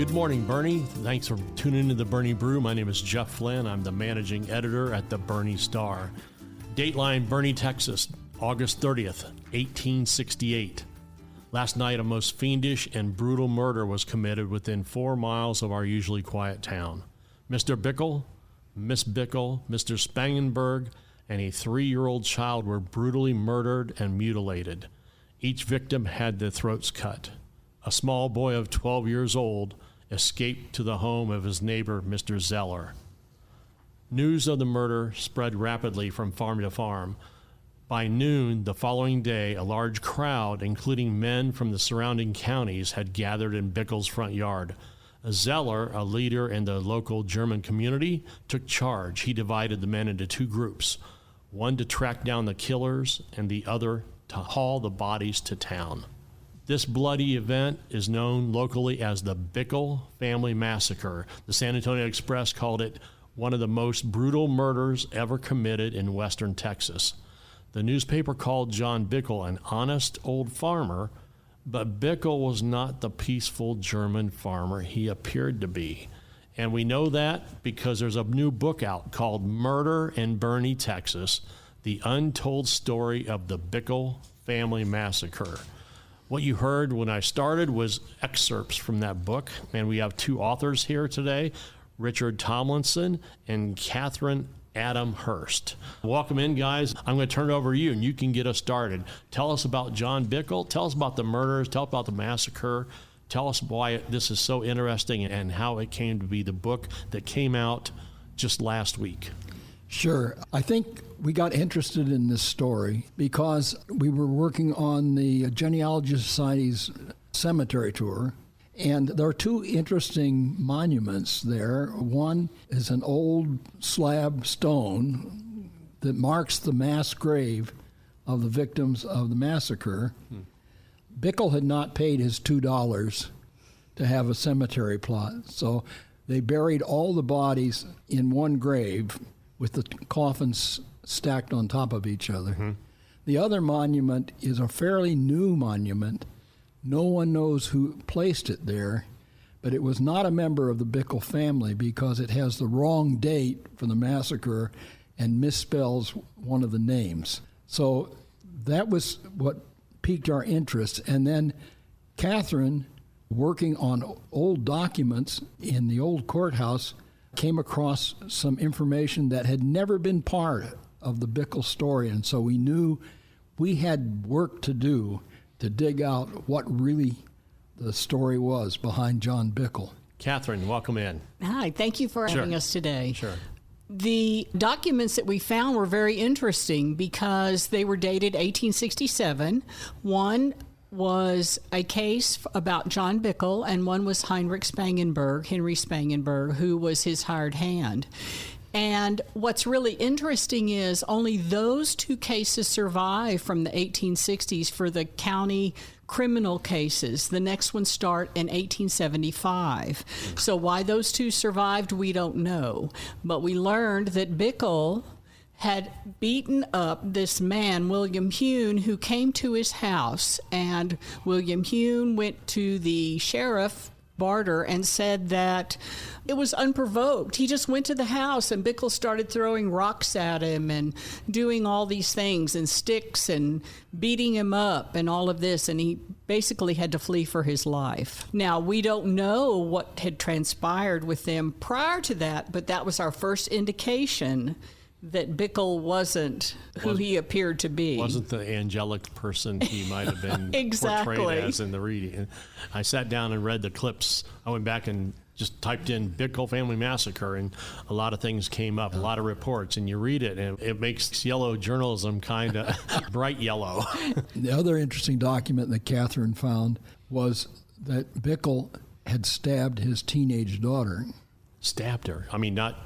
Good morning, Bernie. Thanks for tuning into the Bernie Brew. My name is Jeff Flinn. I'm the managing editor at the Bernie Star. Dateline, Boerne, Texas, August 30th, 1868. Last night, a most fiendish and brutal murder was committed within 4 miles of our usually quiet town. Mr. Bickel, Miss Bickel, Mr. Spangenberg, and a 3-year-old child were brutally murdered and mutilated. Each victim had their throats cut. A small boy of 12 years old escaped to the home of his neighbor, Mr. Zeller. News of the murder spread rapidly from farm to farm. By noon the following day, a large crowd, including men from the surrounding counties, had gathered in Bickel's front yard. Zeller, a leader in the local German community, took charge. He divided the men into 2 groups, one to track down the killers and the other to haul the bodies to town. This bloody event is known locally as the Bickel Family Massacre. The San Antonio Express called it one of the most brutal murders ever committed in western Texas. The newspaper called John Bickel an honest old farmer, but Bickel was not the peaceful German farmer he appeared to be. And we know that because there's a new book out called Murder in Boerne, Texas, The Untold Story of the Bickel Family Massacre. What you heard when I started was excerpts from that book, and we have 2 authors here today, Richard Tomlinson and Catherine Adam Hurst. Welcome in, guys. I'm going to turn it over to you, and you can get us started. Tell us about John Bickel. Tell us about the murders. Tell us about the massacre. Tell us why this is so interesting and how it came to be the book that came out just last week. Sure. I think we got interested in this story because we were working on the Genealogy Society's cemetery tour, and there are 2 interesting monuments there. One is an old slab stone that marks the mass grave of the victims of the massacre. Bickel had not paid his $2 to have a cemetery plot, so they buried all the bodies in one grave with the coffins stacked on top of each other. The other monument is a fairly new monument. No one knows who placed it there, but it was not a member of the Bickel family because it has the wrong date for the massacre and misspells one of the names. So that was what piqued our interest. And then Catherine, working on old documents in the old courthouse, came across some information that had never been part of the Bickel story. And so we knew we had work to do to dig out what really the story was behind John Bickel. Catherine, welcome in. Hi, thank you for having us today. Sure. The documents that we found were very interesting because they were dated 1867. One was a case about John Bickel, and one was Henry Spangenberg, who was his hired hand. And what's really interesting is only those 2 cases survive from the 1860s for the county criminal cases. The next ones start in 1875. So why those 2 survived, we don't know. But we learned that Bickel had beaten up this man, William Hune, who came to his house. And William Hune went to the sheriff, Barter, and said that it was unprovoked. He just went to the house and Bickel started throwing rocks at him and doing all these things and sticks and beating him up and all of this. And he basically had to flee for his life. Now, we don't know what had transpired with them prior to that, but that was our first indication that Bickel wasn't who he appeared to be. Wasn't the angelic person he might have been Exactly. portrayed as in the reading. I sat down and read the clips. I went back and just typed in Bickel Family Massacre, and a lot of things came up, a lot of reports, and you read it, and it makes yellow journalism kind of bright yellow. The other interesting document that Catherine found was that Bickel had stabbed his teenage daughter. Stabbed her? I mean, not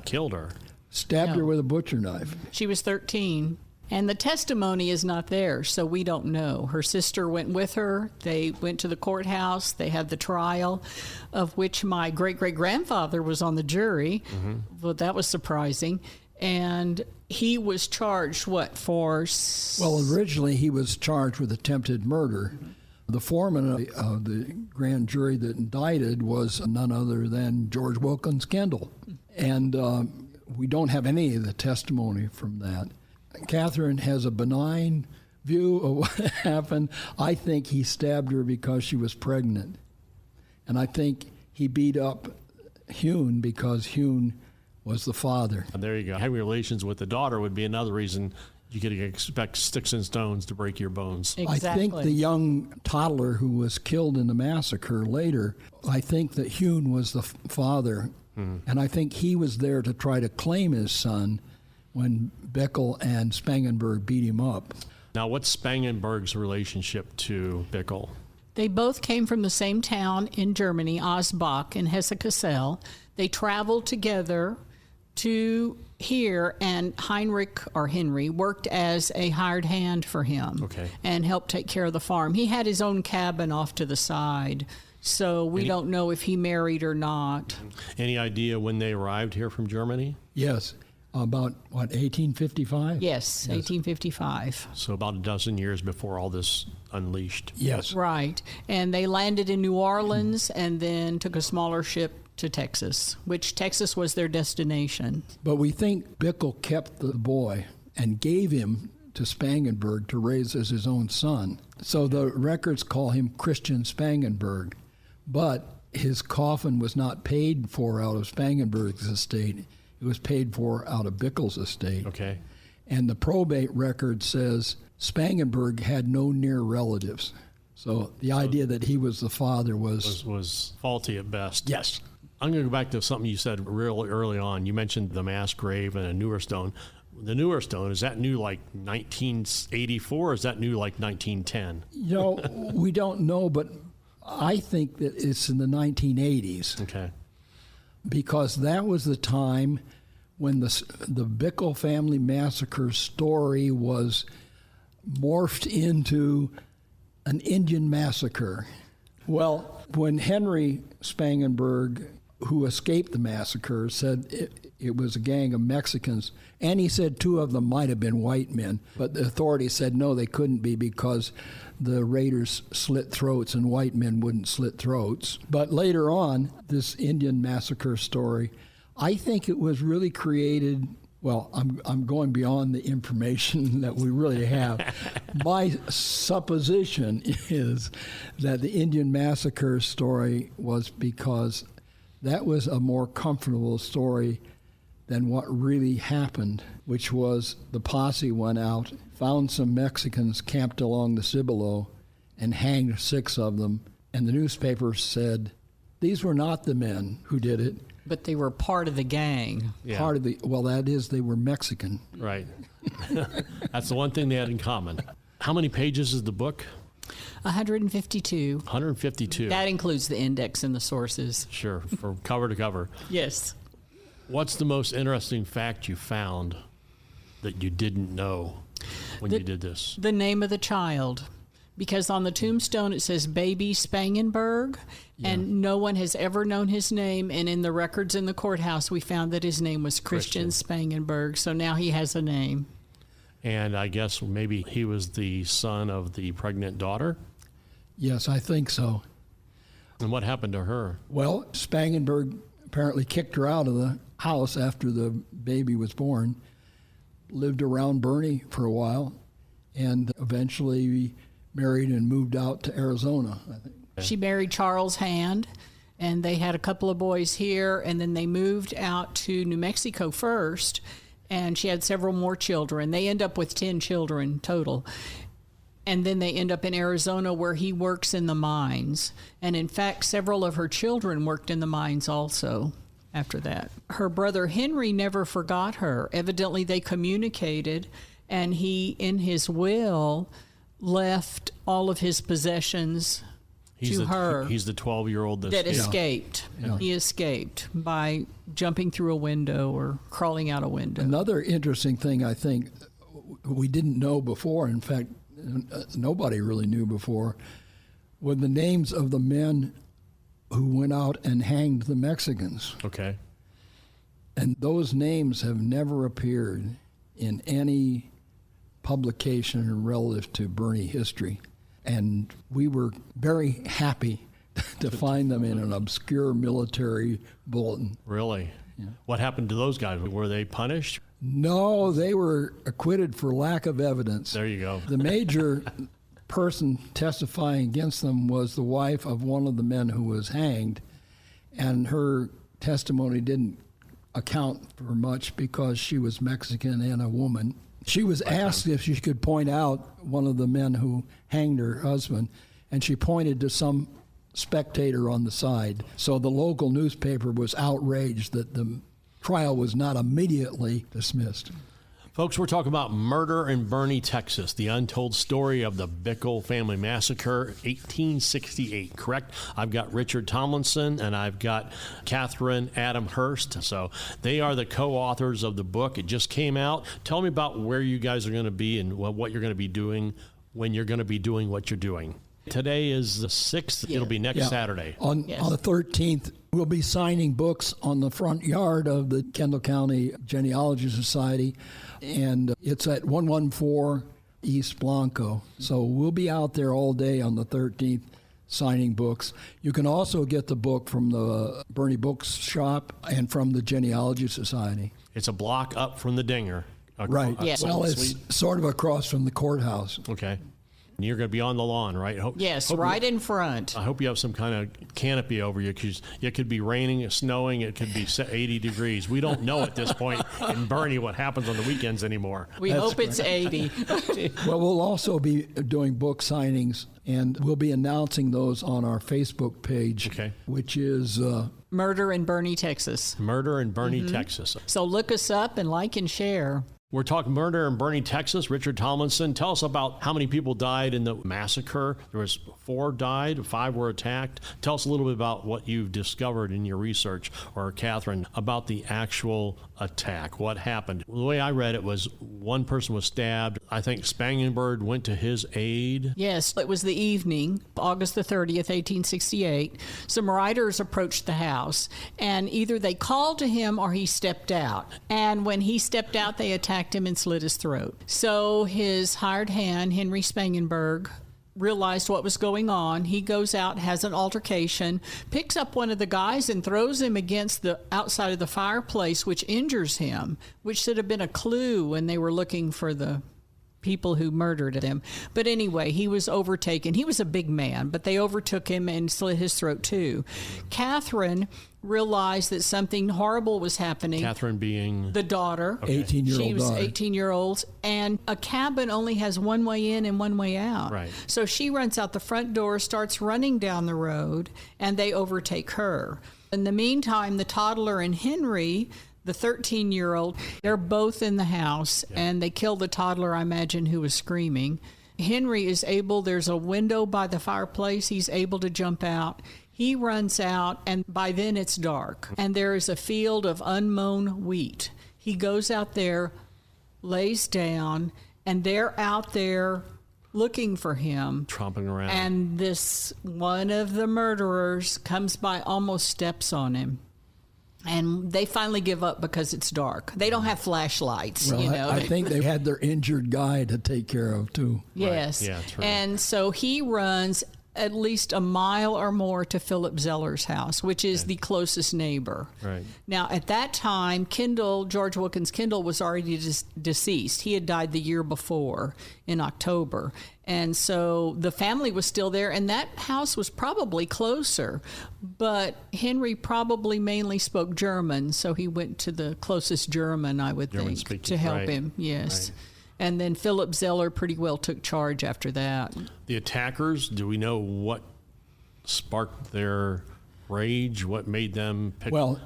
killed her. Stabbed her with a butcher knife. She was 13. And the testimony is not there, so we don't know. Her sister went with her. They went to the courthouse. They had the trial, of which my great-great-grandfather was on the jury. Well, that was surprising. And he was charged, what, for... Well, originally he was charged with attempted murder. The foreman of the grand jury that indicted was none other than George Wilkins Kendall. And we don't have any of the testimony from that. Catherine has a benign view of what happened. I think he stabbed her because she was pregnant. And I think he beat up Hune because Hune was the father. And there you go. Having relations with the daughter would be another reason you could expect sticks and stones to break your bones. Exactly. I think the young toddler who was killed in the massacre later, I think that Hune was the father. And I think he was there to try to claim his son when Bickel and Spangenberg beat him up. Now, what's Spangenberg's relationship to Bickel? They both came from the same town in Germany, Osbach and Hesse-Kassel. They traveled together to here, and Henry worked as a hired hand for him and helped take care of the farm. He had his own cabin off to the side, so we don't know if he married or not. Any idea when they arrived here from Germany? Yes. About, 1855? Yes, 1855. So about a dozen years before all this unleashed. Yes. Right. And they landed in New Orleans and then took a smaller ship to Texas, which Texas was their destination. But we think Bickel kept the boy and gave him to Spangenberg to raise as his own son. So the records call him Christian Spangenberg. But his coffin was not paid for out of Spangenberg's estate. It was paid for out of Bickel's estate. Okay. And the probate record says Spangenberg had no near relatives. So the idea that he was the father was faulty at best. Yes. I'm going to go back to something you said real early on. You mentioned the mass grave and a newer stone. The newer stone, is that new like 1984 or is that new like 1910? You know, we don't know, but I think that it's in the 1980s. Okay. Because that was the time when the Bickel Family Massacre story was morphed into an Indian massacre. Well, when Henry Spangenberg, who escaped the massacre, said it was a gang of Mexicans, and he said two of them might have been white men, but the authorities said no, they couldn't be because the raiders slit throats and white men wouldn't slit throats. But later on, this Indian massacre story, I think it was really created, well, I'm going beyond the information that we really have. My supposition is that the Indian massacre story was because that was a more comfortable story than what really happened, which was the posse went out, found some Mexicans camped along the Cibolo, and hanged 6 of them. And the newspaper said, these were not the men who did it. But they were part of the gang. Yeah. Part of the, well, that is, they were Mexican. Right. That's the one thing they had in common. How many pages is the book? 152. 152. That includes the index and the sources. Sure, from cover to cover. Yes. What's the most interesting fact you found that you didn't know when you did this? The name of the child. Because on the tombstone it says Baby Spangenberg, and no one has ever known his name. And in the records in the courthouse, we found that his name was Christian Spangenberg. So now he has a name. And I guess maybe he was the son of the pregnant daughter? Yes, I think so. And what happened to her? Well, Spangenberg apparently kicked her out of the house after the baby was born, lived around Boerne for a while, and eventually married and moved out to Arizona, I think. She married Charles Hand, and they had a couple of boys here, and then they moved out to New Mexico first, and she had several more children. They end up with 10 children total. And then they end up in Arizona where he works in the mines. And in fact, several of her children worked in the mines also after that. Her brother Henry never forgot her. Evidently, they communicated, and he, in his will, left all of his possessions to her. He's the 12-year-old that escaped. Yeah. He escaped by jumping through a window or crawling out a window. Another interesting thing I think we didn't know before, in fact, nobody really knew before, were the names of the men who went out and hanged the Mexicans. Okay. And those names have never appeared in any publication relative to Boerne history. And we were very happy to find them in an obscure military bulletin. Really? Yeah. What happened to those guys? Were they punished? No, they were acquitted for lack of evidence. There you go. The major person testifying against them was the wife of one of the men who was hanged, and her testimony didn't account for much because she was Mexican and a woman. She was asked if she could point out one of the men who hanged her husband, and she pointed to some spectator on the side. So the local newspaper was outraged that the trial was not immediately dismissed. Folks, we're talking about Murder in Boerne, Texas, the untold story of the Bickel Family Massacre, 1868, correct? I've got Richard Tomlinson and I've got Catherine Adam Hurst. So they are the co-authors of the book. It just came out. Tell me about where you guys are going to be and what you're going to be doing when you're going to be doing what you're doing. Today is the 6th. Yeah. It'll be next Saturday. On the 13th, we'll be signing books on the front yard of the Kendall County Genealogy Society, and it's at 114 East Blanco. So we'll be out there all day on the 13th signing books. You can also get the book from the Boerne Books Shop and from the Genealogy Society. It's a block up from the Dinger. Right. Yes. Well, it's sort of across from the courthouse. Okay. You're going to be on the lawn, right? Yes, right in front. I hope you have some kind of canopy over you, because it could be raining, snowing, it could be 80 degrees. We don't know at this point in Boerne what happens on the weekends anymore. We hope it's 80. Well, we'll also be doing book signings, and we'll be announcing those on our Facebook page, which is... Murder in Boerne, Texas. Murder in Boerne, Texas. So look us up and like and share. We're talking Murder in Boerne, Texas. Richard Tomlinson, tell us about how many people died in the massacre. There was 4 died, 5 were attacked. Tell us a little bit about what you've discovered in your research, or Catherine, about the actual attack. What happened? The way I read it was one person was stabbed. I think Spangenberg went to his aid. Yes, it was the evening, August the 30th, 1868. Some riders approached the house, and either they called to him or he stepped out. And when he stepped out, they attacked him and slit his throat. So his hired hand, Henry Spangenberg, realized what was going on. He goes out, has an altercation, picks up one of the guys and throws him against the outside of the fireplace, which injures him, which should have been a clue when they were looking for the people who murdered him. But anyway, he was overtaken. He was a big man, but they overtook him and slit his throat too. Catherine realized that something horrible was happening. Catherine being? The daughter. 18-year-old She was daughter. 18-year-olds, and a cabin only has one way in and one way out. Right. So she runs out the front door, starts running down the road, and they overtake her. In the meantime, the toddler and Henry, the 13-year-old, they're both in the house, and they kill the toddler, I imagine, who was screaming. Henry is able, there's a window by the fireplace, he's able to jump out. He runs out, and by then it's dark, and there is a field of unmown wheat. He goes out there, lays down, and they're out there looking for him. Tromping around. And this one of the murderers comes by, almost steps on him. And they finally give up because it's dark. They don't have flashlights, Well, I think they had their injured guy to take care of, too. Yes. Right. Yeah, that's right. And so he runs at least a mile or more to Philip Zeller's house, which is the closest neighbor. Right. Now, at that time, Kendall, George Wilkins Kendall, was already deceased. He had died the year before in October. And so the family was still there, and that house was probably closer. But Henry probably mainly spoke German, so he went to the closest German, I would think, to help him. Yes. Right. And then Philip Zeller pretty well took charge after that. The attackers, do we know what sparked their rage? What made them pick? Well,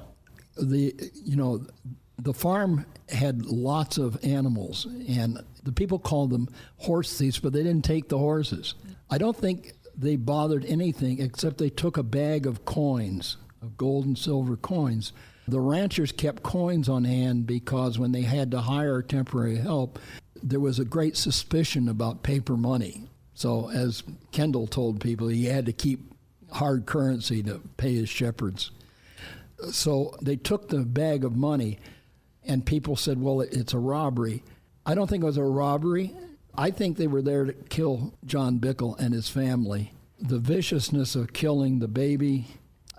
the farm had lots of animals, and the people called them horse thieves, but they didn't take the horses. I don't think they bothered anything except they took a bag of coins, of gold and silver coins. The ranchers kept coins on hand because when they had to hire temporary help, there was a great suspicion about paper money. So as Kendall told people, he had to keep hard currency to pay his shepherds. So they took the bag of money, and people said, well, it's a robbery. I don't think it was a robbery. I think they were there to kill John Bickel and his family. The viciousness of killing the baby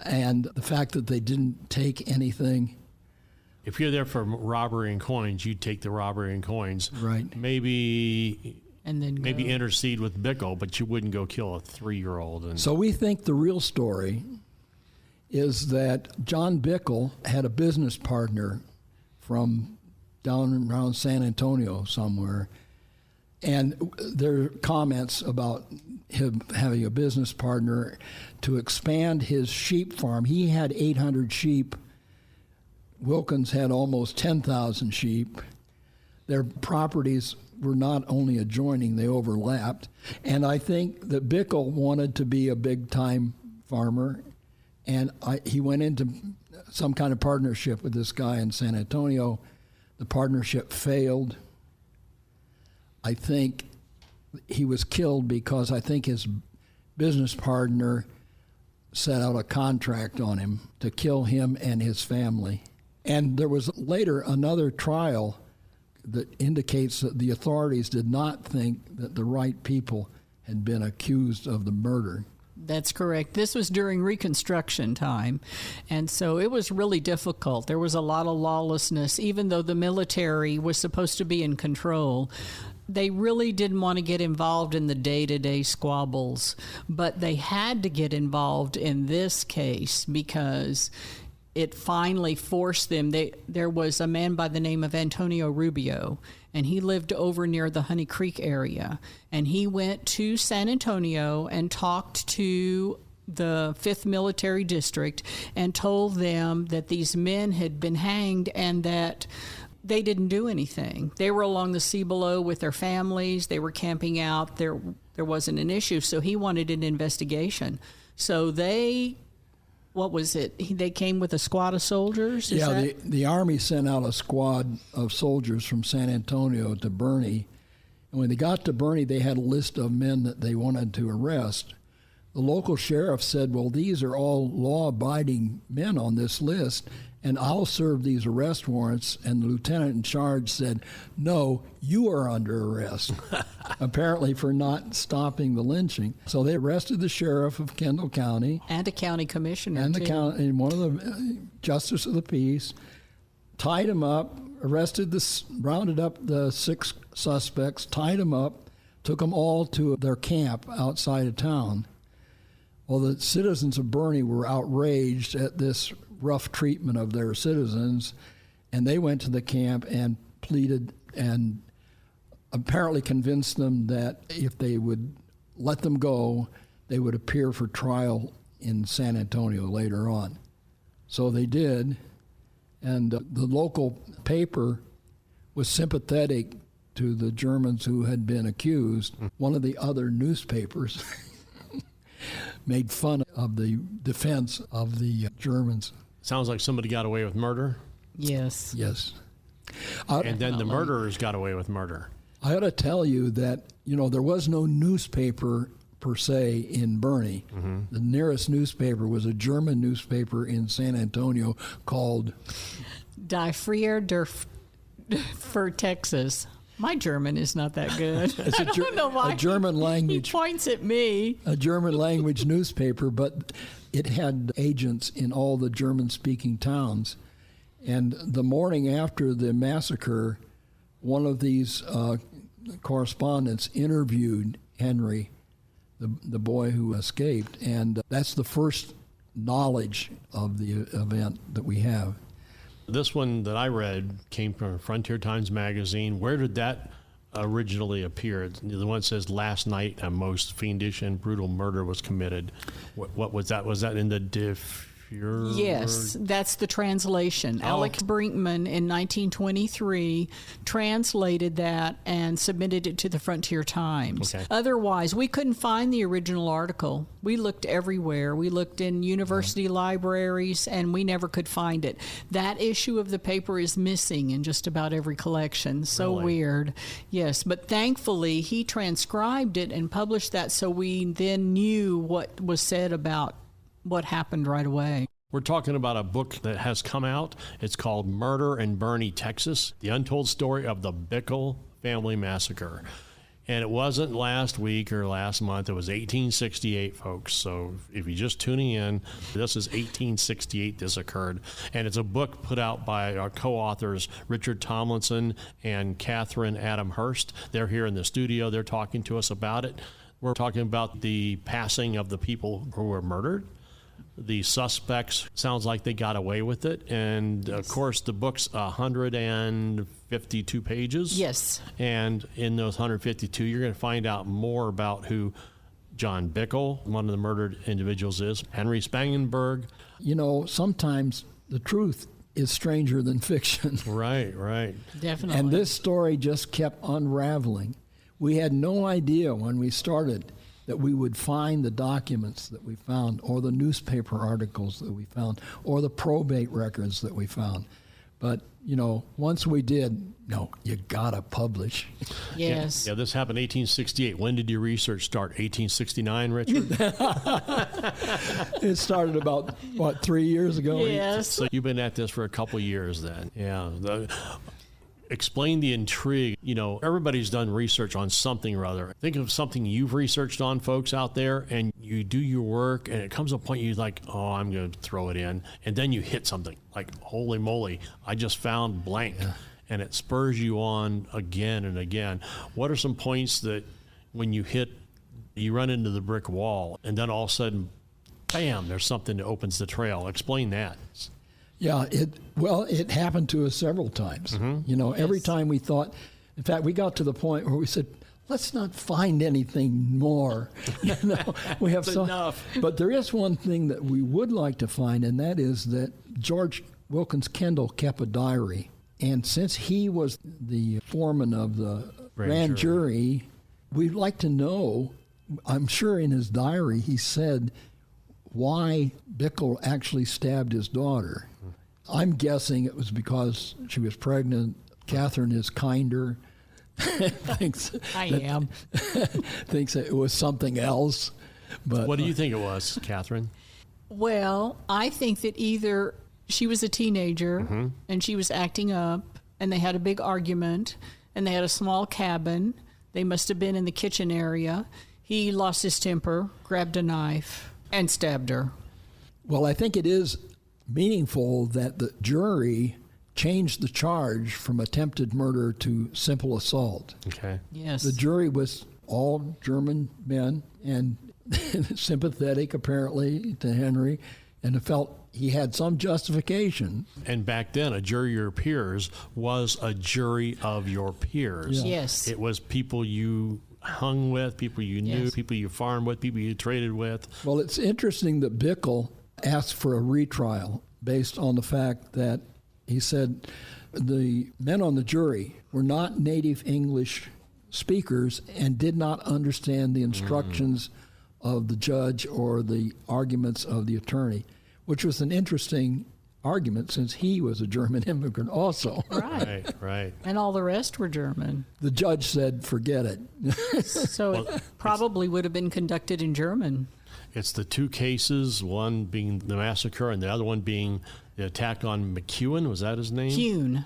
and the fact that they didn't take anything. If you're there for robbery and coins, you'd take the robbery and coins. Right. Maybe And then intercede with Bickel, but you wouldn't go kill a 3-year-old. So we think the real story is that John Bickel had a business partner from down around San Antonio somewhere, and there are comments about him having a business partner to expand his sheep farm. He had 800 sheep. Wilkins had almost 10,000 sheep. Their properties were not only adjoining, they overlapped. And I think that Bickel wanted to be a big-time farmer, and he went into some kind of partnership with this guy in San Antonio. The partnership failed. I think he was killed because I think his business partner set out a contract on him to kill him and his family. And there was later another trial that indicates that the authorities did not think that the right people had been accused of the murder. That's correct. This was during Reconstruction time, and so it was really difficult. There was a lot of lawlessness. Even though the military was supposed to be in control, they really didn't want to get involved in the day-to-day squabbles, but they had to get involved in this case because it finally forced them. There was a man by the name of Antonio Rubio, and he lived over near the Honey Creek area. And he went to San Antonio and talked to the 5th Military District and told them that these men had been hanged and that they didn't do anything. They were along the sea below with their families. They were camping out. There wasn't an issue, so he wanted an investigation. So what was it? They came with a squad of soldiers? The Army sent out a squad of soldiers from San Antonio to Boerne. And when they got to Boerne, they had a list of men that they wanted to arrest. The local sheriff said, well, these are all law-abiding men on this list, and I'll serve these arrest warrants. And the lieutenant in charge said, no, you are under arrest, apparently for not stopping the lynching. So they arrested the sheriff of Kendall County. And a county commissioner, and too. And one of the justice of the peace, tied him up, rounded up the 6 suspects, tied them up, took them all to their camp outside of town. Well, the citizens of Boerne were outraged at this rough treatment of their citizens, and they went to the camp and pleaded and apparently convinced them that if they would let them go, they would appear for trial in San Antonio later on. So they did, and the local paper was sympathetic to the Germans who had been accused. One of the other newspapers made fun of the defense of the Germans. Sounds like somebody got away with murder. Yes. Yes. And then the murderers got away with murder. I ought to tell you that, there was no newspaper per se in Boerne. Mm-hmm. The nearest newspaper was a German newspaper in San Antonio called Die Freie für Texas. My German is not that good. I don't know why. A German language. He points at me. A German language newspaper, but it had agents in all the German-speaking towns. And the morning after the massacre, one of these correspondents interviewed Henry, the boy who escaped, and that's the first knowledge of the event that we have. This one that I read came from Frontier Times magazine. Where did that originally appear? The one that says, last night a most fiendish and brutal murder was committed. What was that? Was that in the Yes, that's the translation. Oh. Alex Brinkman in 1923 translated that and submitted it to the Frontier Times. Okay. Otherwise, we couldn't find the original article. We looked everywhere. We looked in university libraries, and we never could find it. That issue of the paper is missing in just about every collection. So Really? Weird. Yes, but thankfully, he transcribed it and published that so we then knew what was said about what happened right away. We're talking about a book that has come out. It's called Murder in Boerne, Texas, The Untold Story of the Bickel Family Massacre. And it wasn't last week or last month. It was 1868, folks. So if you're just tuning in, this is 1868 this occurred. And it's a book put out by our co-authors, Richard Tomlinson and Catherine Adam Hurst. They're here in the studio. They're talking to us about it. We're talking about the passing of the people who were murdered. The suspects, sounds like they got away with it. And, of course, the book's 152 pages. Yes. And in those 152, you're going to find out more about who John Bickel, one of the murdered individuals, is, Henry Spangenberg. You know, sometimes the truth is stranger than fiction. Right. Definitely. And this story just kept unraveling. We had no idea when we started that we would find the documents that we found, or the newspaper articles that we found, or the probate records that we found. But, you know, once we did, no, you gotta publish. Yes. Yeah, this happened 1868. When did your research start? 1869, Richard? It started about, 3 years ago? Yes. So you've been at this for a couple years then. Yeah. Explain the intrigue. You know, everybody's done research on something or other. Think of something you've researched on, folks out there, and you do your work, and it comes a point you're like, oh, I'm going to throw it in. And then you hit something like, holy moly, I just found blank. Yeah. And it spurs you on again and again. What are some points that when you run into the brick wall, and then all of a sudden, bam, there's something that opens the trail? Explain that. Yeah, it happened to us several times. Mm-hmm. You know, every time we thought, in fact, we got to the point where we said, let's not find anything more. You know, we have enough. But there is one thing that we would like to find, and that is that George Wilkins Kendall kept a diary. And since he was the foreman of the grand jury, we'd like to know, I'm sure in his diary he said why Bickel actually stabbed his daughter. I'm guessing it was because she was pregnant. Catherine is kinder. Thinks that it was something else. But what do you think it was, Catherine? Well, I think that either she was a teenager and she was acting up, and they had a big argument, and they had a small cabin. They must have been in the kitchen area. He lost his temper, grabbed a knife, and stabbed her. Well, I think it is meaningful that the jury changed the charge from attempted murder to simple assault. Okay. Yes. The jury was all German men and sympathetic, apparently, to Henry, and felt he had some justification. And back then, a jury of your peers was a jury of your peers. Yeah. Yes. It was people you hung with, people you knew, yes. people you farmed with, people you traded with. Well, it's interesting that Bickel asked for a retrial based on the fact that he said the men on the jury were not native English speakers and did not understand the instructions of the judge or the arguments of the attorney, which was an interesting argument since he was a German immigrant also. Right. And all the rest were German. The judge said, forget it. So it probably would have been conducted in German. It's the two cases, one being the massacre and the other one being the attack on McEwen. Was that his name? Hune.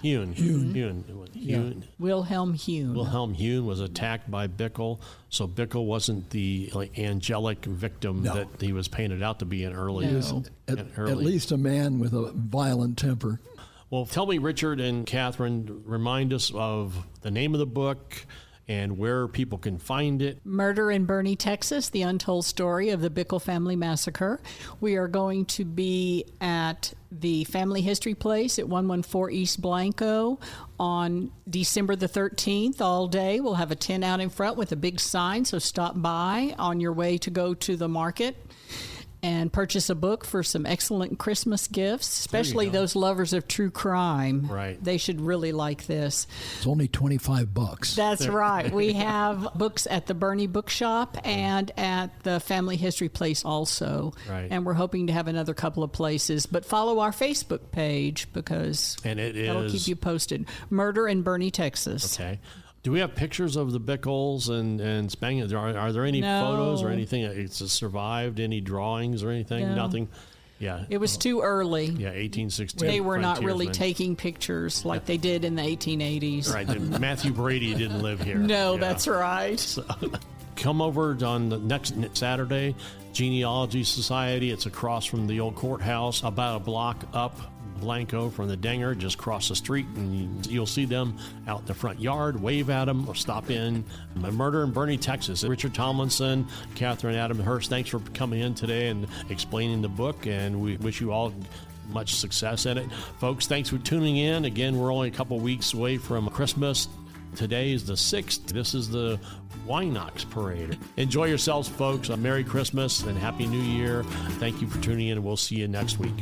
Wilhelm Hune. Wilhelm Hune was attacked by Bickel. So Bickel wasn't the angelic victim that he was painted out to be in early. No. At least a man with a violent temper. Well, tell me, Richard and Catherine, remind us of the name of the book and where people can find it. Murder in Boerne, Texas, the Untold Story of the Bickel Family Massacre. We are going to be at the Family History Place at 114 East Blanco on December the 13th all day. We'll have a tent out in front with a big sign, so stop by on your way to go to the market and purchase a book for some excellent Christmas gifts, especially those lovers of true crime. Right. They should really like this. It's only $25. That's right. We have books at the Boerne Bookshop and at the Family History Place also. Right. And we're hoping to have another couple of places. But follow our Facebook page because that'll keep you posted. Murder in Boerne, Texas. Okay. Do we have pictures of the Bickels and Spangenberg? Are there any photos or anything that's survived? Any drawings or anything? No. Nothing. Yeah. It was too early. Yeah, 1860. They were not really frontiersmen. taking pictures like they did in the 1880s. Right. Matthew Brady didn't live here. No, Yeah. that's right. So, come over on the next Saturday, Genealogy Society. It's across from the old courthouse, about a block up Blanco from the Dinger. Just cross the street and you'll see them out in the front yard. Wave at them or stop in. A Murder in Boerne, Texas. Richard Tomlinson, Catherine Adam Hurst, thanks for coming in today and explaining the book, and we wish you all much success in it. Folks, thanks for tuning in. Again, we're only a couple weeks away from Christmas. Today is the 6th. This is the Winox Parade. Enjoy yourselves, folks. A Merry Christmas and Happy New Year. Thank you for tuning in, and we'll see you next week.